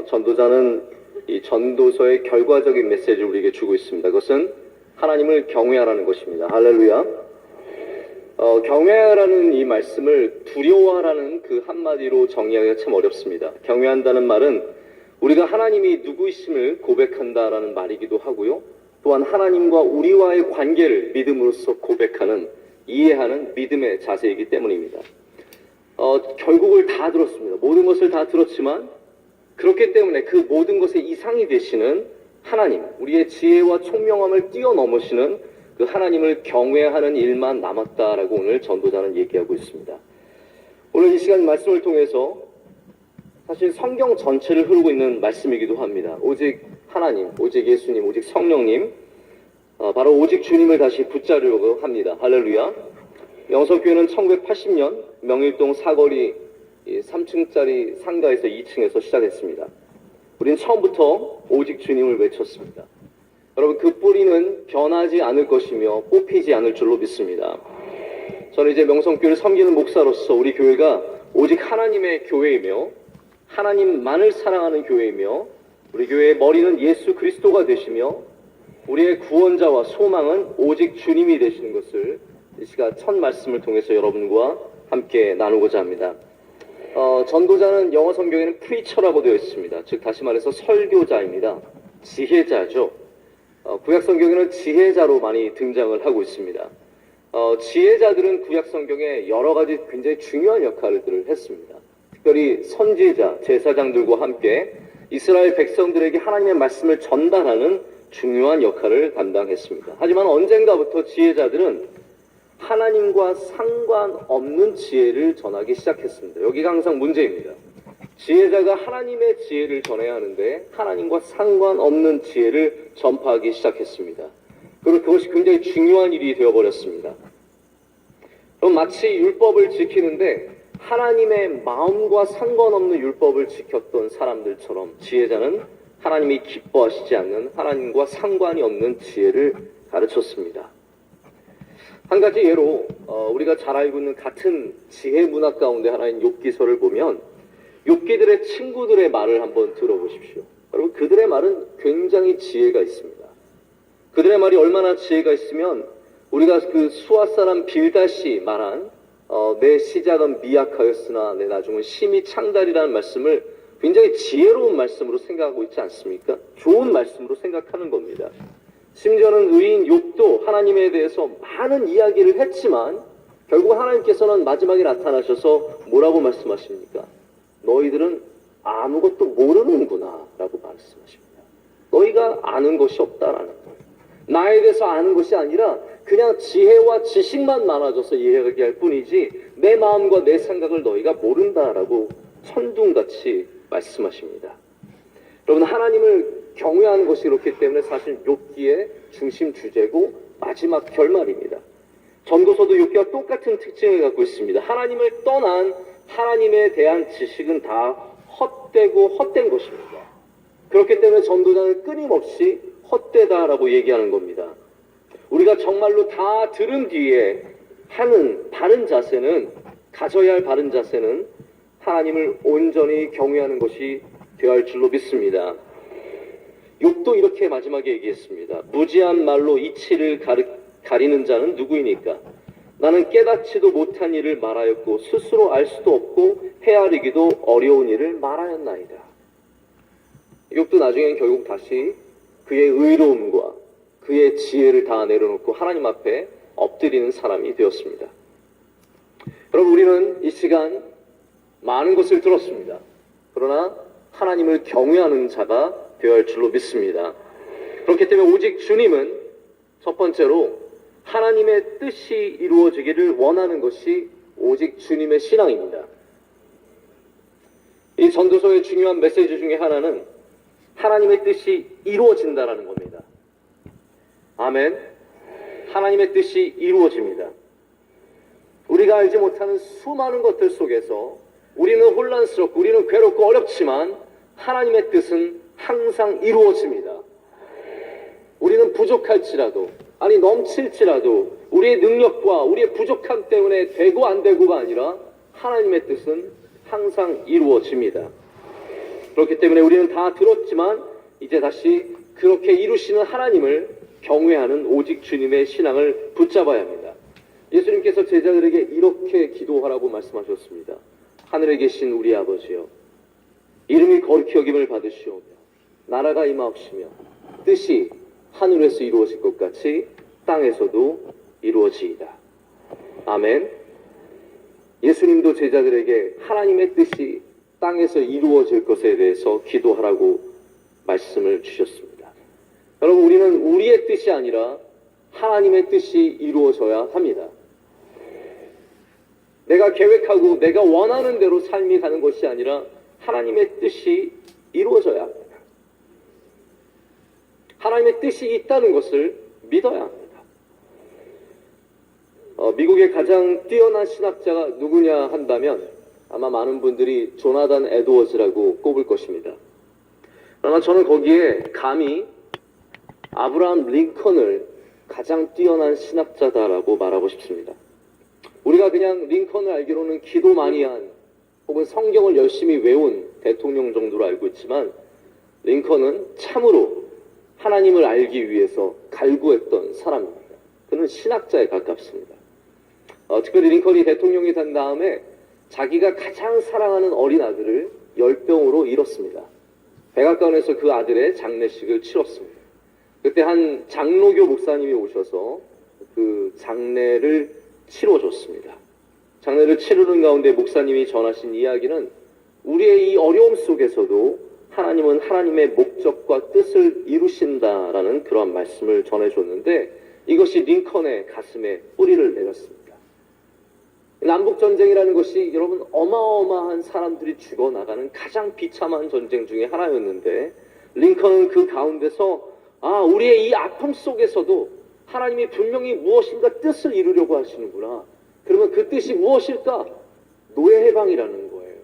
전도자는 이 전도서의 결과적인 메시지를 우리에게 주고 있습니다. 그것은 하나님을 경외하라는 것입니다. 할렐루야. 경외하라는 이 말씀을 두려워하라는 그 한마디로 정의하기가 참 어렵습니다. 경외한다는 말은 우리가 하나님이 누구이심을 고백한다라는 말이기도 하고요. 또한 하나님과 우리와의 관계를 믿음으로써 고백하는, 이해하는 믿음의 자세이기 때문입니다. 결국을 다 들었습니다. 모든 것을 다 들었지만 그렇기 때문에 그 모든 것의 이상이 되시는 하나님, 우리의 지혜와 총명함을 뛰어넘으시는 그 하나님을 경외하는 일만 남았다라고 오늘 전도자는 얘기하고 있습니다. 오늘 이 시간 말씀을 통해서 사실 성경 전체를 흐르고 있는 말씀이기도 합니다. 오직 하나님, 오직 예수님, 오직 성령님, 바로 오직 주님을 다시 붙잡으려고 합니다. 할렐루야. 영성교회는 1980년 명일동 사거리 3층짜리 상가에서 2층에서 시작했습니다. 우리는 처음부터 오직 주님을 외쳤습니다. 여러분, 그 뿌리는 변하지 않을 것이며 뽑히지 않을 줄로 믿습니다. 저는 이제 명성교회를 섬기는 목사로서 우리 교회가 오직 하나님의 교회이며 하나님만을 사랑하는 교회이며 우리 교회의 머리는 예수 그리스도가 되시며 우리의 구원자와 소망은 오직 주님이 되시는 것을 이 시간 첫 말씀을 통해서 여러분과 함께 나누고자 합니다. 전도자는 영어 성경에는 프리처라고 되어 있습니다. 즉 다시 말해서 설교자입니다. 지혜자죠. 구약 성경에는 지혜자로 많이 등장을 하고 있습니다. 지혜자들은 구약 성경에 여러 가지 굉장히 중요한 역할들을 했습니다. 특별히 선지자, 제사장들과 함께 이스라엘 백성들에게 하나님의 말씀을 전달하는 중요한 역할을 감당했습니다. 하지만 언젠가부터 지혜자들은 하나님과 상관없는 지혜를 전하기 시작했습니다. 여기가 항상 문제입니다. 지혜자가 하나님의 지혜를 전해야 하는데 하나님과 상관없는 지혜를 전파하기 시작했습니다. 그리고 그것이 굉장히 중요한 일이 되어버렸습니다. 그럼 마치 율법을 지키는데 하나님의 마음과 상관없는 율법을 지켰던 사람들처럼 지혜자는 하나님이 기뻐하시지 않는 하나님과 상관이 없는 지혜를 가르쳤습니다. 한 가지 예로 우리가 잘 알고 있는 같은 지혜 문학 가운데 하나인 욥기서를 보면 욥기들의 친구들의 말을 한번 들어보십시오. 여러분, 그들의 말은 굉장히 지혜가 있습니다. 그들의 말이 얼마나 지혜가 있으면 우리가 그 수아 사람 빌닷이 말한 내 시작은 미약하였으나 내 나중은 심히 창달이라는 말씀을 굉장히 지혜로운 말씀으로 생각하고 있지 않습니까? 좋은 말씀으로 생각하는 겁니다. 심지어는 의인 욥도 하나님에 대해서 많은 이야기를 했지만 결국 하나님께서는 마지막에 나타나셔서 뭐라고 말씀하십니까? 너희들은 아무것도 모르는구나 라고 말씀하십니다. 너희가 아는 것이 없다라는 거예요. 나에 대해서 아는 것이 아니라 그냥 지혜와 지식만 많아져서 이야기할 뿐이지 내 마음과 내 생각을 너희가 모른다라고 천둥같이 말씀하십니다. 여러분, 하나님을 경외하는 것이 그렇기 때문에 사실 욥기의 중심 주제고 마지막 결말입니다. 전도서도 욥기와 똑같은 특징을 갖고 있습니다. 하나님을 떠난 하나님에 대한 지식은 다 헛되고 헛된 것입니다. 그렇기 때문에 전도자는 끊임없이 헛되다라고 얘기하는 겁니다. 우리가 정말로 다 들은 뒤에 하는 바른 자세는, 가져야 할 바른 자세는 하나님을 온전히 경외하는 것이 되어야 할 줄로 믿습니다. 욥도 이렇게 마지막에 얘기했습니다. 무지한 말로 이치를 가리는 자는 누구이니까? 나는 깨닫지도 못한 일을 말하였고 스스로 알 수도 없고 헤아리기도 어려운 일을 말하였나이다. 욥도 나중엔 결국 다시 그의 의로움과 그의 지혜를 다 내려놓고 하나님 앞에 엎드리는 사람이 되었습니다. 여러분, 우리는 이 시간 많은 것을 들었습니다. 그러나 하나님을 경외하는 자가 되어야 할 줄로 믿습니다. 그렇기 때문에 오직 주님은 첫 번째로 하나님의 뜻이 이루어지기를 원하는 것이 오직 주님의 신앙입니다. 이 전도서의 중요한 메시지 중에 하나는 하나님의 뜻이 이루어진다라는 겁니다. 아멘. 하나님의 뜻이 이루어집니다. 우리가 알지 못하는 수많은 것들 속에서 우리는 혼란스럽고 우리는 괴롭고 어렵지만 하나님의 뜻은 항상 이루어집니다. 우리는 부족할지라도, 아니 넘칠지라도 우리의 능력과 우리의 부족함 때문에 되고 안 되고가 아니라 하나님의 뜻은 항상 이루어집니다. 그렇기 때문에 우리는 다 들었지만 이제 다시 그렇게 이루시는 하나님을 경외하는 오직 주님의 신앙을 붙잡아야 합니다. 예수님께서 제자들에게 이렇게 기도하라고 말씀하셨습니다. 하늘에 계신 우리 아버지여, 이름이 거룩히 여김을 받으시오며 나라가 임하옵시며 뜻이 하늘에서 이루어질 것 같이 땅에서도 이루어지이다. 아멘. 예수님도 제자들에게 하나님의 뜻이 땅에서 이루어질 것에 대해서 기도하라고 말씀을 주셨습니다. 여러분, 우리는 우리의 뜻이 아니라 하나님의 뜻이 이루어져야 합니다. 내가 계획하고 내가 원하는 대로 삶이 가는 것이 아니라 하나님의 뜻이 이루어져야 합니다. 하나님의 뜻이 있다는 것을 믿어야 합니다. 미국의 가장 뛰어난 신학자가 누구냐 한다면 아마 많은 분들이 조나단 에드워즈라고 꼽을 것입니다. 그러나 저는 거기에 감히 아브라함 링컨을 가장 뛰어난 신학자다라고 말하고 싶습니다. 우리가 그냥 링컨을 알기로는 기도 많이 한 혹은 성경을 열심히 외운 대통령 정도로 알고 있지만 링컨은 참으로 하나님을 알기 위해서 갈구했던 사람입니다. 그는 신학자에 가깝습니다. 특별히 링컨이 대통령이 된 다음에 자기가 가장 사랑하는 어린 아들을 열병으로 잃었습니다. 백악관에서 그 아들의 장례식을 치렀습니다. 그때 한 장로교 목사님이 오셔서 그 장례를 치러줬습니다. 장례를 치르는 가운데 목사님이 전하신 이야기는 우리의 이 어려움 속에서도 하나님은 하나님의 목적과 뜻을 이루신다라는 그런 말씀을 전해줬는데 이것이 링컨의 가슴에 뿌리를 내렸습니다. 남북전쟁이라는 것이 여러분 어마어마한 사람들이 죽어나가는 가장 비참한 전쟁 중에 하나였는데 링컨은 그 가운데서 우리의 이 아픔 속에서도 하나님이 분명히 무엇인가 뜻을 이루려고 하시는구나. 그러면 그 뜻이 무엇일까? 노예 해방이라는 거예요.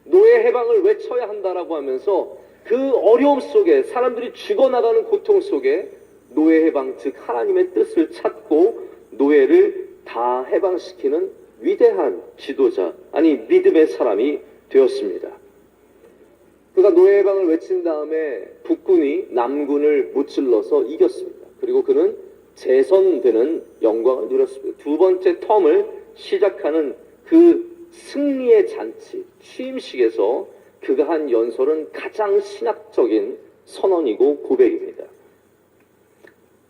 노예 해방을 외쳐야 한다라고 하면서 그 어려움 속에 사람들이 죽어나가는 고통 속에 노예 해방, 즉 하나님의 뜻을 찾고 노예를 다 해방시키는 위대한 지도자, 아니 믿음의 사람이 되었습니다. 그가 노예 해방을 외친 다음에 북군이 남군을 무찔러서 이겼습니다. 그리고 그는 재선되는 영광을 누렸습니다. 두 번째 텀을 시작하는 그 승리의 잔치, 취임식에서 그가 한 연설은 가장 신학적인 선언이고 고백입니다.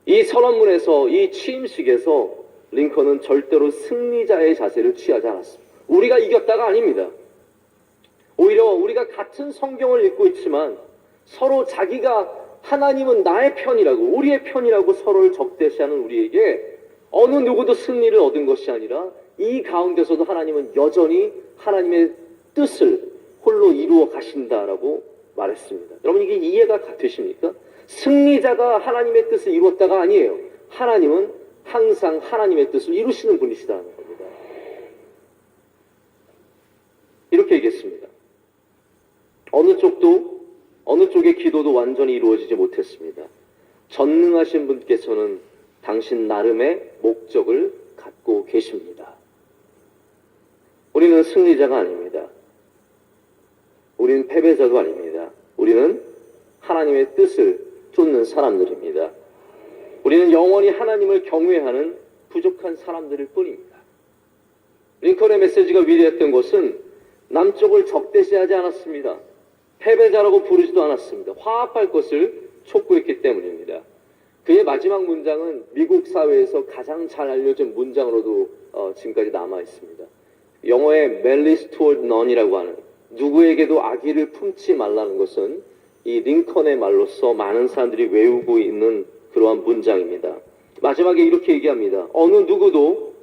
이 선언문에서, 이 취임식에서 링컨은 절대로 승리자의 자세를 취하지 않았습니다. 우리가 이겼다가 아닙니다. 오히려 우리가 같은 성경을 읽고 있지만 서로 자기가 하나님은 나의 편이라고, 우리의 편이라고 서로를 적대시하는 우리에게 어느 누구도 승리를 얻은 것이 아니라 이 가운데서도 하나님은 여전히 하나님의 뜻을 홀로 이루어 가신다라고 말했습니다. 여러분, 이게 이해가 되십니까? 승리자가 하나님의 뜻을 이루었다가 아니에요. 하나님은 항상 하나님의 뜻을 이루시는 분이시다는 겁니다. 이렇게 얘기했습니다. 어느 쪽의 기도도 완전히 이루어지지 못했습니다. 전능하신 분께서는 당신 나름의 목적을 갖고 계십니다. 우리는 승리자가 아닙니다. 우리는 패배자도 아닙니다. 우리는 하나님의 뜻을 쫓는 사람들입니다. 우리는 영원히 하나님을 경외하는 부족한 사람들일 뿐입니다. 링컨의 메시지가 위대했던 것은 남쪽을 적대시하지 않았습니다. 패배자라고 부르지도 않았습니다. 화합할 것을 촉구했기 때문입니다. 그의 마지막 문장은 미국 사회에서 가장 잘 알려진 문장으로도 지금까지 남아 있습니다. 영어의 malice toward none이라고 하는, 누구에게도 악의를 품지 말라는 것은 이 링컨의 말로서 많은 사람들이 외우고 있는 그러한 문장입니다. 마지막에 이렇게 얘기합니다. 어느 누구도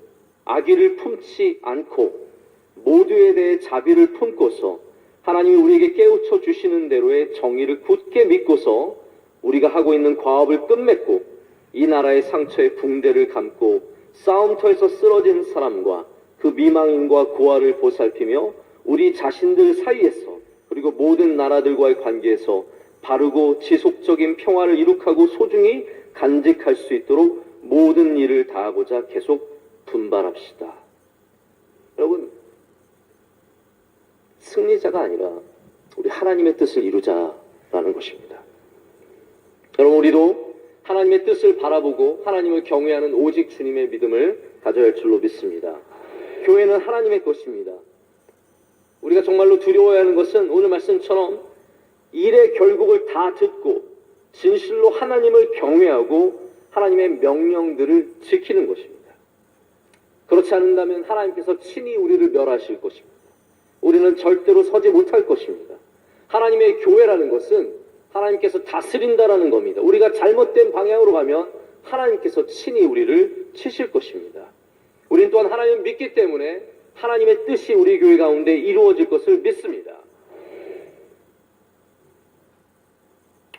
악의를 품지 않고 모두에 대해 자비를 품고서 하나님이 우리에게 깨우쳐 주시는 대로의 정의를 굳게 믿고서 우리가 하고 있는 과업을 끝맺고 이 나라의 상처에 붕대를 감고 싸움터에서 쓰러진 사람과 그 미망인과 고아를 보살피며 우리 자신들 사이에서 그리고 모든 나라들과의 관계에서 바르고 지속적인 평화를 이룩하고 소중히 간직할 수 있도록 모든 일을 다하고자 계속 분발합시다. 여러분, 승리자가 아니라 우리 하나님의 뜻을 이루자라는 것입니다. 여러분, 우리도 하나님의 뜻을 바라보고 하나님을 경외하는 오직 주님의 믿음을 가져야 할 줄로 믿습니다. 교회는 하나님의 것입니다. 우리가 정말로 두려워해야 하는 것은 오늘 말씀처럼 일의 결국을 다 듣고 진실로 하나님을 경외하고 하나님의 명령들을 지키는 것입니다. 그렇지 않는다면 하나님께서 친히 우리를 멸하실 것입니다. 우리는 절대로 서지 못할 것입니다. 하나님의 교회라는 것은 하나님께서 다스린다라는 겁니다. 우리가 잘못된 방향으로 가면 하나님께서 친히 우리를 치실 것입니다. 우리는 또한 하나님을 믿기 때문에 하나님의 뜻이 우리 교회 가운데 이루어질 것을 믿습니다.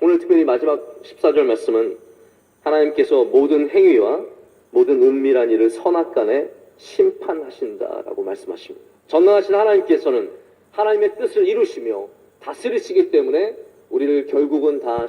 오늘 특별히 마지막 14절 말씀은 하나님께서 모든 행위와 모든 은밀한 일을 선악간에 심판하신다라고 말씀하십니다. 전능하신 하나님께서는 하나님의 뜻을 이루시며 다스리시기 때문에 우리를 결국은 다